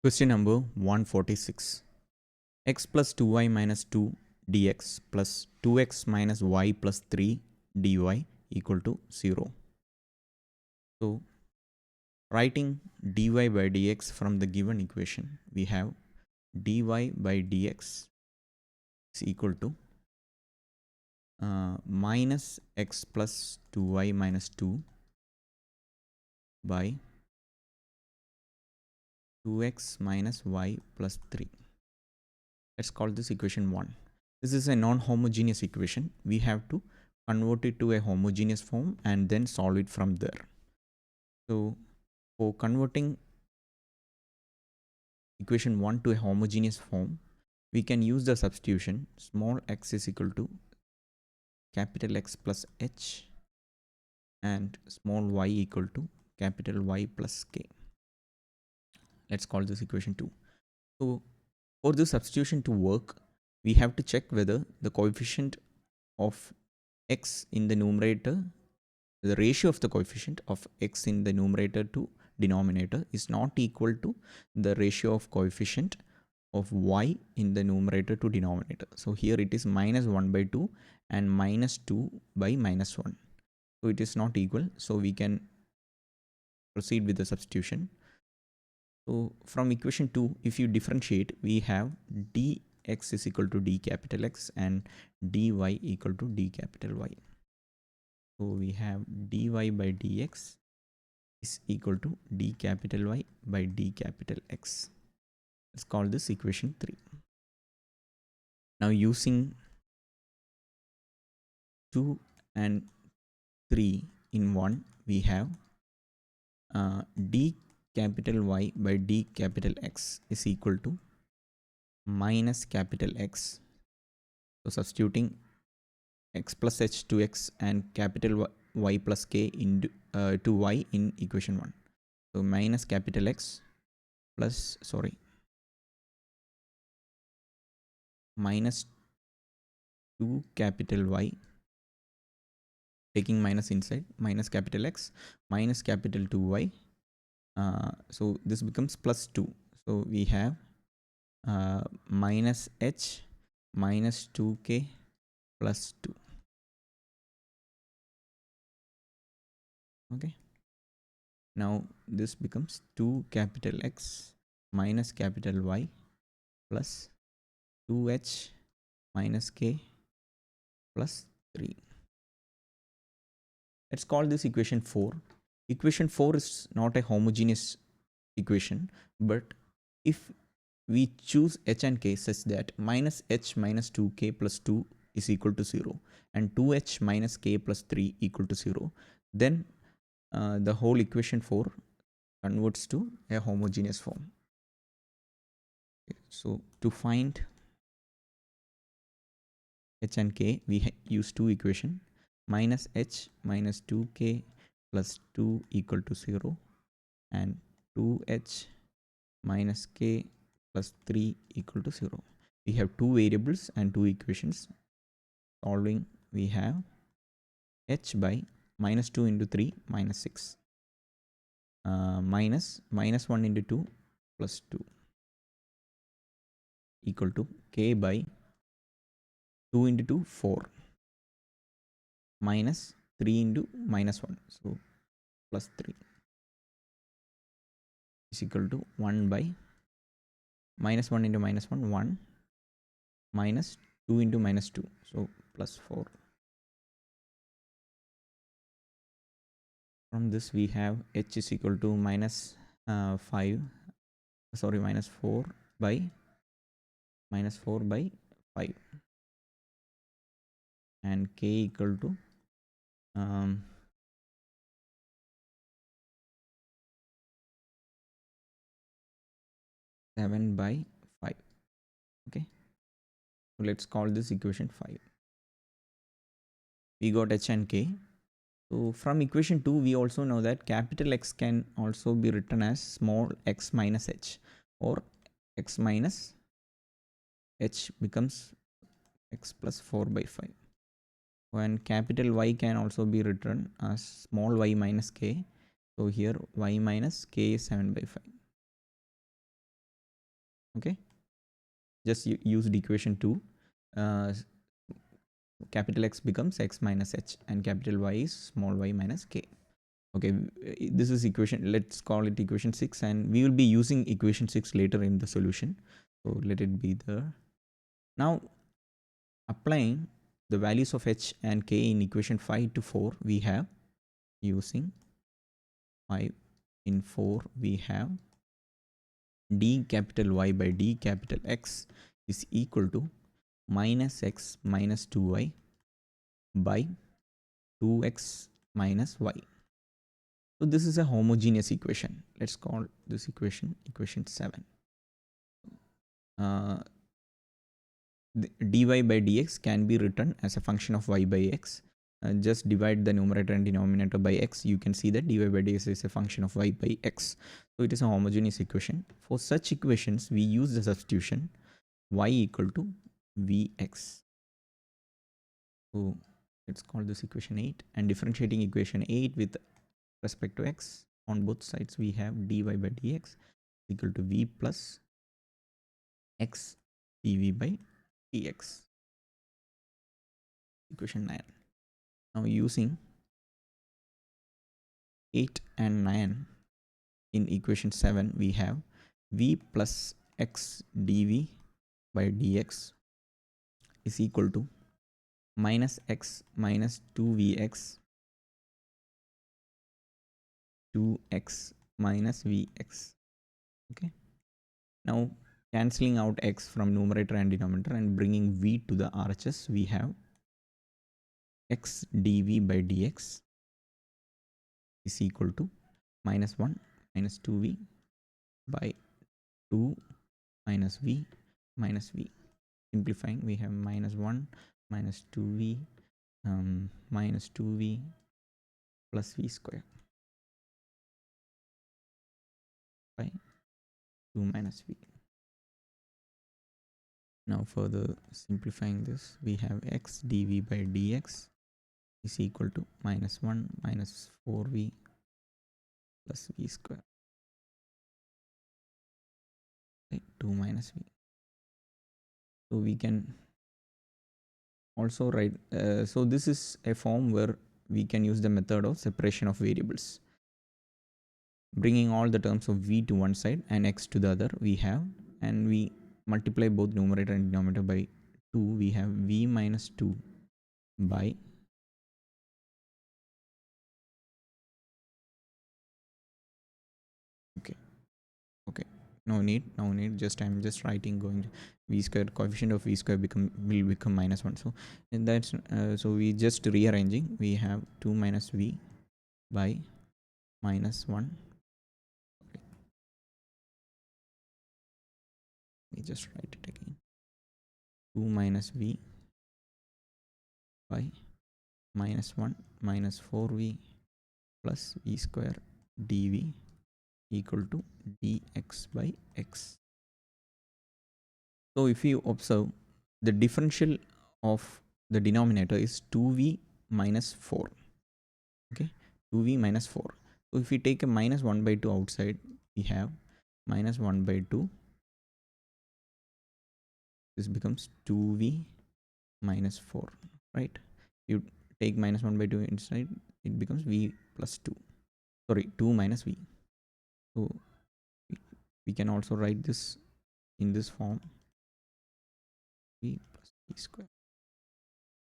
Question number 146. X plus 2y minus 2 dx plus 2x minus y plus 3 dy equal to 0. So, writing dy by dx from the given equation, we have dy by dx is equal to minus x plus 2y minus 2 by 2x minus y plus 3. Let's call this equation 1. This is a non-homogeneous equation. We have to convert it to a homogeneous form and then solve it from there. So for converting equation 1 to a homogeneous form, we can use the substitution small x is equal to capital X plus h and small y equal to capital Y plus k. Let's call this equation 2. So for this substitution to work, we have to check whether the coefficient of x in the numerator, the ratio of the coefficient of x in the numerator to denominator is not equal to the ratio of coefficient of y in the numerator to denominator. So here it is minus 1 by 2 and minus 2 by minus 1. So it is not equal. So we can proceed with the substitution. So from equation 2, if you differentiate, we have dx is equal to d capital X and dy equal to d capital Y. So we have dy by dx is equal to d capital Y by d capital X. Let's call this equation 3. Now using 2 and 3 in 1, we have d capital Y by d capital X is equal to minus capital X. So substituting x plus h to x and capital Y plus k into to y in equation 1. So minus capital X plus minus 2 capital Y, taking minus inside, minus capital X minus capital 2y. So this becomes plus 2. So we have minus h minus 2k plus 2. Okay. Now this becomes 2 capital X minus capital Y plus 2h minus k plus 3. Let's call this equation 4. Equation 4 is not a homogeneous equation, but if we choose h and k such that minus h minus 2k plus 2 is equal to 0 and 2h minus k plus 3 equal to 0, then the whole equation 4 converts to a homogeneous form. Okay, so to find h and k, we use two equations, minus h minus 2k plus 2 equal to 0 and 2h minus k plus 3 equal to 0. We have two variables and two equations. Solving, we have h by minus 2 into 3 minus 6 minus 1 into 2 plus 2 equal to k by 2 into 2 4 minus 3 into minus 1, so plus 3 is equal to 1 by minus 1 into minus 1 1 minus 2 into minus 2, so plus 4. From this we have h is equal to minus 4 by 5 and k equal to 7 by 5. Okay, so let's call this equation 5. We got h and k. So from equation 2, we also know that capital X can also be written as small x minus h, or x minus h becomes x plus 4 by 5. When capital Y can also be written as small y minus k. So here y minus k is 7 by 5. Okay, just used equation 2. uh, Capital X becomes x minus h and capital Y is small y minus k. Okay, this is equation, let's call it equation 6, and we will be using equation 6 later in the solution, so let it be there. Now applying the values of h and k in equation 5 to 4, we have using 5 in 4, we have d capital Y by d capital X is equal to minus x minus 2y by 2x minus y. So this is a homogeneous equation. Let's call this equation equation 7. Dy by dx can be written as a function of y by x. Just divide the numerator and denominator by x. You can see that dy by dx is a function of y by x. So it is a homogeneous equation. For such equations, we use the substitution y equal to vx. So let's call this equation 8, and differentiating equation 8 with respect to x, on both sides we have dy by dx equal to v plus x dv by dx. Equation 9. Now using 8 and 9 in equation 7, we have v plus x dv by dx is equal to minus x minus 2vx 2x minus vx. Okay, now cancelling out x from numerator and denominator and bringing v to the RHS, we have x dv by dx is equal to minus 1 minus 2v by 2 minus v minus v. Simplifying, we have minus 1 minus 2v minus 2v plus v square by 2 minus v. Now further simplifying this, we have x dv by dx is equal to minus 1 minus 4v plus v square by 2 minus v. So we can also write, so this is a form where we can use the method of separation of variables. Bringing all the terms of v to one side and x to the other, we have, and we multiply both numerator and denominator by 2, we have v minus 2 by okay, no need, just I'm just writing, going to v square, coefficient of v square will become minus 1. So that's so we just rearranging, we have 2 minus v by minus 1. We just write it again, 2 minus v by minus 1 minus 4v plus v square dv equal to dx by x. So if you observe, the differential of the denominator is 2v minus 4. Okay, 2v minus 4. So if we take a minus 1 by 2 outside, we have minus 1 by 2. This becomes 2v minus 4, right? You take minus 1 by 2 inside, it becomes v plus 2. Sorry, 2 minus v. So we can also write this in this form, v plus v square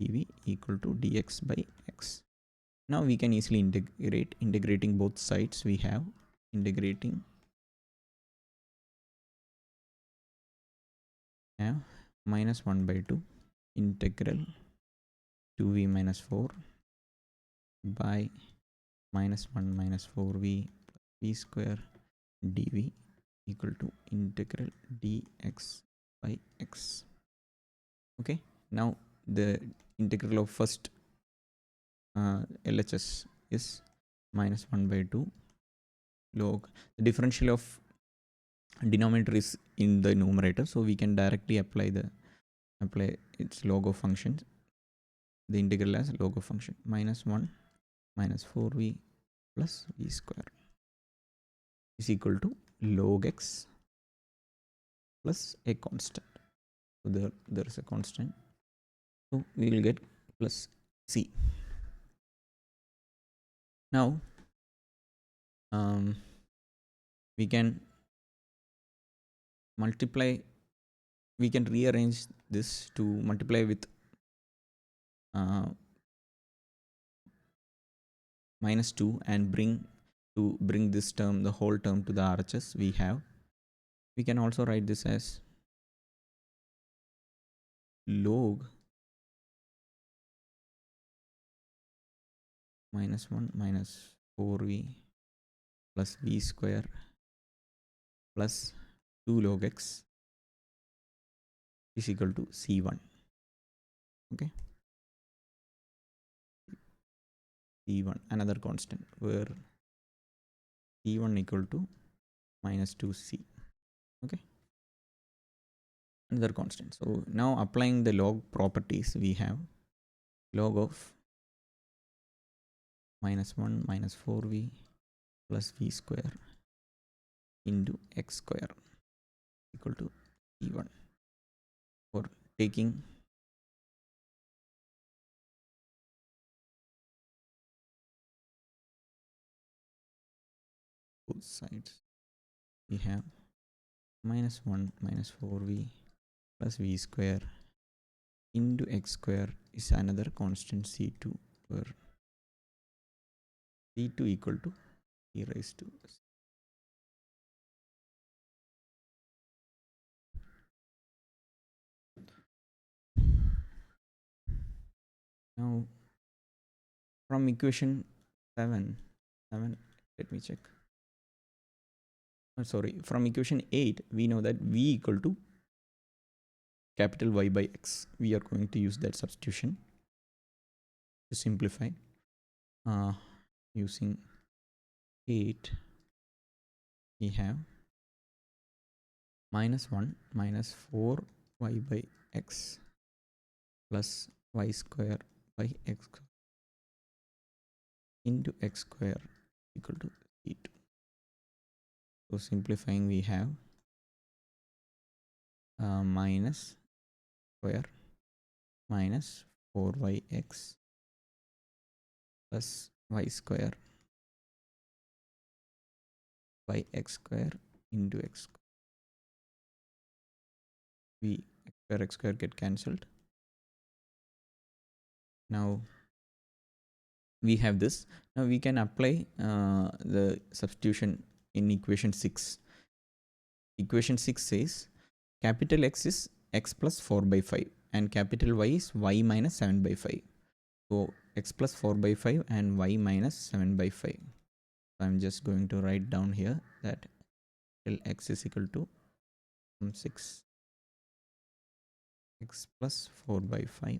dv equal to dx by x. Now we can easily integrating both sides. We have integrating minus 1 by 2 integral 2v minus 4 by minus 1 minus 4v plus v square dv equal to integral dx by x. Okay, now the integral of first LHS is minus 1 by 2 log, the differential of denominator is in the numerator, so we can directly apply its log of function, the integral as log of function, minus 1 minus 4v plus v square is equal to log x plus a constant. So there is a constant. So we will get plus c. Now we can multiply. We can rearrange this to multiply with minus 2 and bring this term, the whole term, to the RHS we have. We can also write this as log minus 1 minus 4v plus v square plus 2 log x is equal to c1. Okay, c1, another constant, where c1 equal to minus 2c. Okay, another constant. So now applying the log properties, we have log of minus 1 minus 4v plus v square into x square equal to c1, for taking both sides. We have minus 1 minus 4v plus v square into x square is another constant c2, where c2 equal to e raised to s. Now from equation 7, let me check. From equation 8, we know that v equal to capital Y by X. We are going to use that substitution to simplify. Using 8, we have minus 1 minus 4y by x plus y square by x into x square equal to c2. So simplifying, we have minus square minus 4yx plus y square by x square into x square. X square get cancelled. Now we have this. Now we can apply the substitution in equation 6. Equation 6 says capital X is x plus 4 by 5 and capital Y is y minus 7 by 5. So x plus 4 by 5 and y minus 7 by 5. So I'm just going to write down here that x is equal to 6 x plus 4 by 5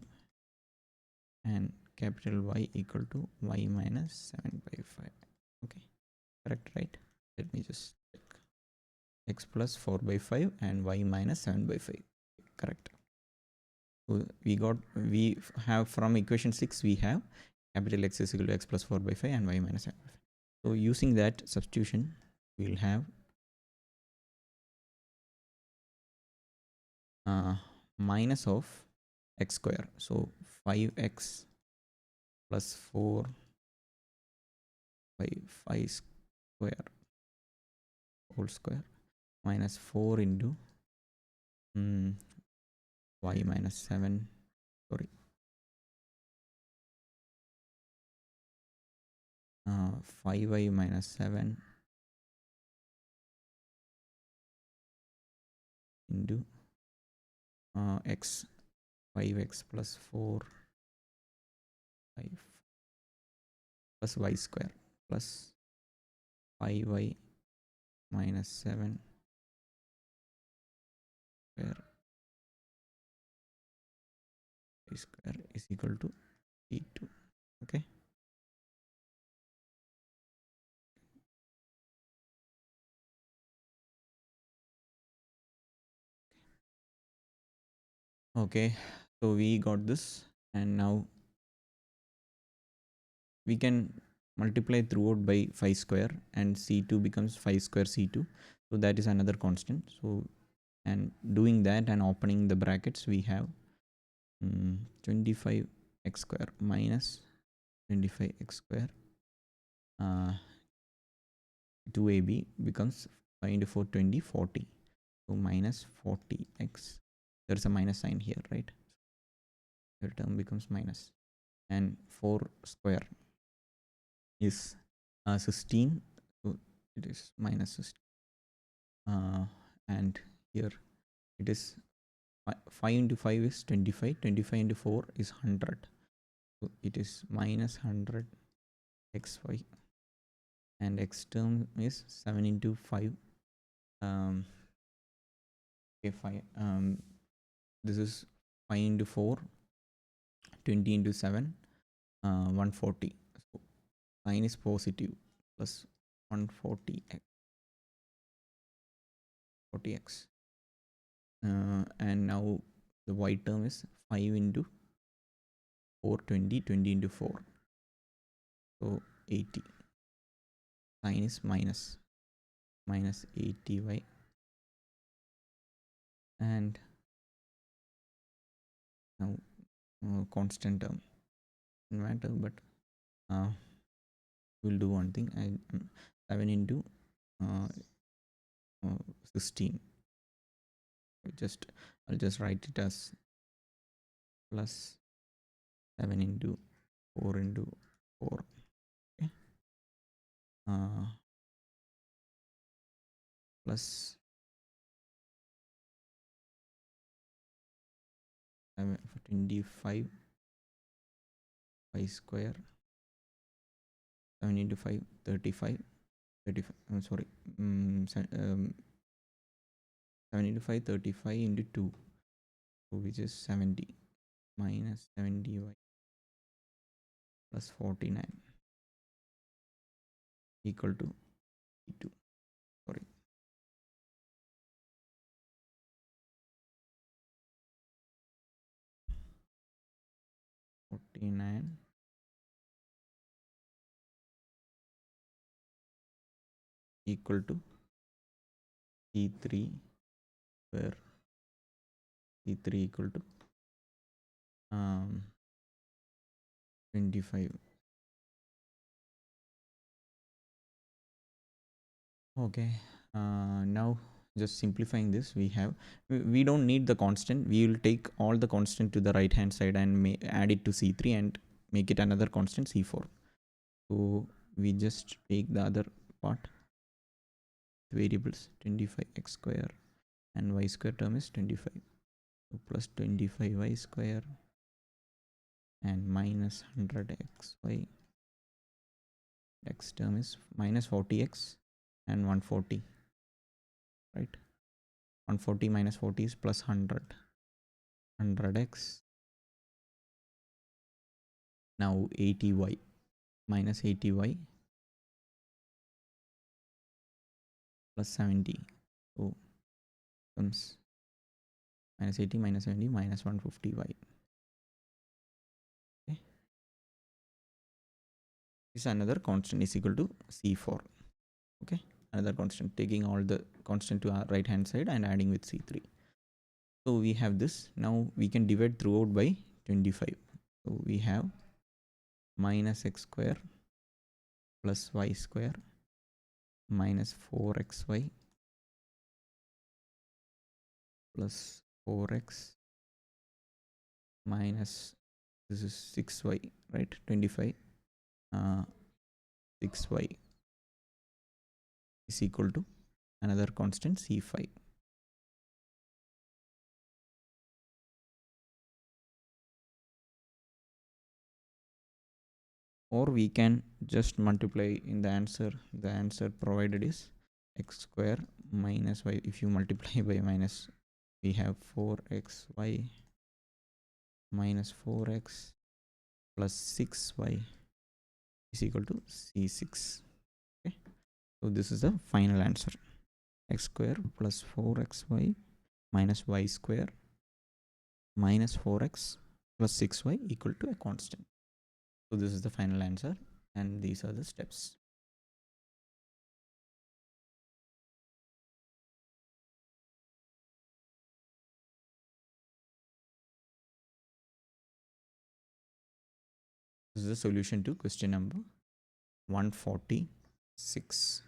and capital Y equal to y minus 7 by 5. Okay, correct, right? Let me just check. X plus 4 by 5 and y minus 7 by 5. Correct. So we have from equation 6, we have capital X is equal to x plus 4 by 5 and y minus 7 by 5. So using that substitution, we will have minus of x square. So 5x plus 4 by 5 square whole square minus 4 into y minus 7, 5y minus 7 into x, 5x plus 4 5 plus y square plus 5y minus 7 square y square is equal to e2. Okay. Okay, so we got this, and now we can multiply throughout by 5 square and c2 becomes 5 square c2. So that is another constant. So and doing that and opening the brackets, we have 25x square minus 25x square 2ab becomes 5 into 4 20 40. So minus 40x, there's a minus sign here, right? The term becomes minus, and 4 square is 16, so it is minus 16, and here it is 5 into 5 is 25, 25 into 4 is 100, so it is minus 100 xy, and x term is 7 into 5, okay, 5, this is 5 into 4 20 into 7 140, so sign is positive, plus 140x 40x, and now the y term is 5 into 4 20 20 into 4, so 80, sign is minus 80y, and now constant term matter, but we'll do one thing. 7 into 16, I'll just write it as plus 7 into 4 into 4, okay, plus 25 y square, 7 into 5 35, I'm sorry, 7 into 5 35 into 2, so which is 70, minus 70y plus 49 equal to 2, sorry, (49) equal to C3, where C3 equal to 25. Okay, now just simplifying this, we don't need the constant. We will take all the constant to the right hand side and add it to C3 and make it another constant C4. So we just take the other part, variables 25x square and y square term is 25, so plus 25y square and minus 100xy, x term is minus 40x and 140, right? 140 minus 40 is plus 100x, now 80y minus 80y plus 70, so comes minus 80 minus 70 minus 150y. Okay, this another constant is equal to C4. Okay, another constant, taking all the constant to our right hand side and adding with C3. So we have this. Now we can divide throughout by 25. So we have minus x square plus y square minus 4xy plus 4x minus, this is 6y, right? 25 6y is equal to another constant C5. Or we can just multiply in the answer. The answer provided is x square minus y. If you multiply by minus, we have 4xy minus 4x plus 6y is equal to C6. Okay, so this is the final answer. X square plus 4xy minus y square minus 4x plus 6y equal to a constant. So this is the final answer, and these are the steps. This is the solution to question number 146.